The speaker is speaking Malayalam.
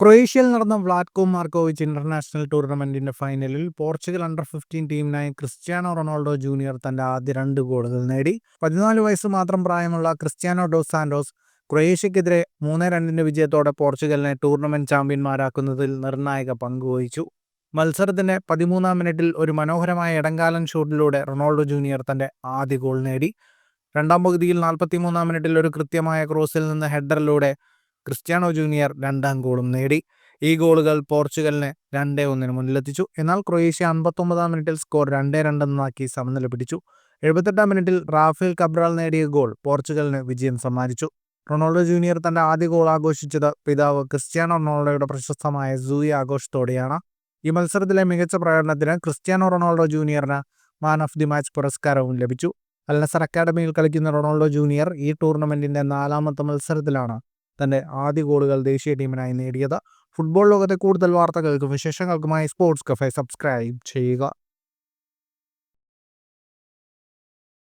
ക്രൊയേഷ്യയിൽ നടന്ന വ്ലാറ്റ്കോ മാർക്കോവിച്ച് ഇന്റർനാഷണൽ ടൂർണമെന്റിന്റെ ഫൈനലിൽ പോർച്ചുഗൽ അണ്ടർ-15 ടീമിനായി ക്രിസ്ത്യാനോ റൊണാൾഡോ ജൂനിയർ തന്റെ ആദ്യ 2 ഗോളുകൾ നേടി. 14 വയസ്സ് മാത്രം പ്രായമുള്ള ക്രിസ്ത്യാനോ ഡോസ് സാന്റോസ് ക്രൊയേഷ്യക്കെതിരെ 3-2 വിജയത്തോടെ പോർച്ചുഗലിനെ ടൂർണമെന്റ് ചാമ്പ്യന്മാരാക്കുന്നതിൽ നിർണായക പങ്കുവഹിച്ചു. മത്സരത്തിന്റെ 13-ാം മിനിറ്റിൽ ഒരു മനോഹരമായ ഇടംകാലൻ ഷൂട്ടിലൂടെ റൊണാൾഡോ ജൂനിയർ തന്റെ ആദ്യ ഗോൾ നേടി. രണ്ടാം പകുതിയിൽ 43-ാം മിനിറ്റിൽ ഒരു കൃത്യമായ ക്രോസിൽ നിന്ന് ഹെഡറിലൂടെ ക്രിസ്ത്യാനോ ജൂനിയർ 2ാം ഗോളും നേടി. ഈ ഗോളുകൾ പോർച്ചുഗലിനെ 2-1 മുന്നിലെത്തിച്ചു. എന്നാൽ ക്രൊയേഷ്യ 59-ാം മിനിറ്റിൽ സ്കോർ 2-2 എന്നാക്കി സമനില പിടിച്ചു. 78-ാം മിനിറ്റിൽ റാഫേൽ കബ്രാൽ നേടിയ ഗോൾ പോർച്ചുഗലിന് വിജയം സമ്മാനിച്ചു. റൊണാൾഡോ ജൂനിയർ തന്റെ ആദ്യ ഗോൾ ആഘോഷിച്ചത് പിതാവ് ക്രിസ്ത്യാനോ റൊണാൾഡോയുടെ പ്രശസ്തമായ സൂയി ആഘോഷത്തോടെയാണ്. ഈ മത്സരത്തിലെ മികച്ച പ്രകടനത്തിന് ക്രിസ്ത്യാനോ റൊണാൾഡോ ജൂനിയറിന് മാൻ ഓഫ് ദി മാച്ച് പുരസ്കാരവും ലഭിച്ചു. അൽ നസർ അക്കാഡമിയിൽ കളിക്കുന്ന റൊണാൾഡോ ജൂനിയർ ഈ ടൂർണമെന്റിന്റെ 4ാമത്തെ മത്സരത്തിലാണ് തന്റെ ആദ്യ ഗോളുകൾ ദേശീയ ടീമിനായി നേടിയത്. ഫുട്ബോൾ ലോകത്തെ കൂടുതൽ വാർത്തകൾക്കും വിശേഷങ്ങൾക്കുമായി സ്പോർട്സ് കഫേ സബ്സ്ക്രൈബ് ചെയ്യുക.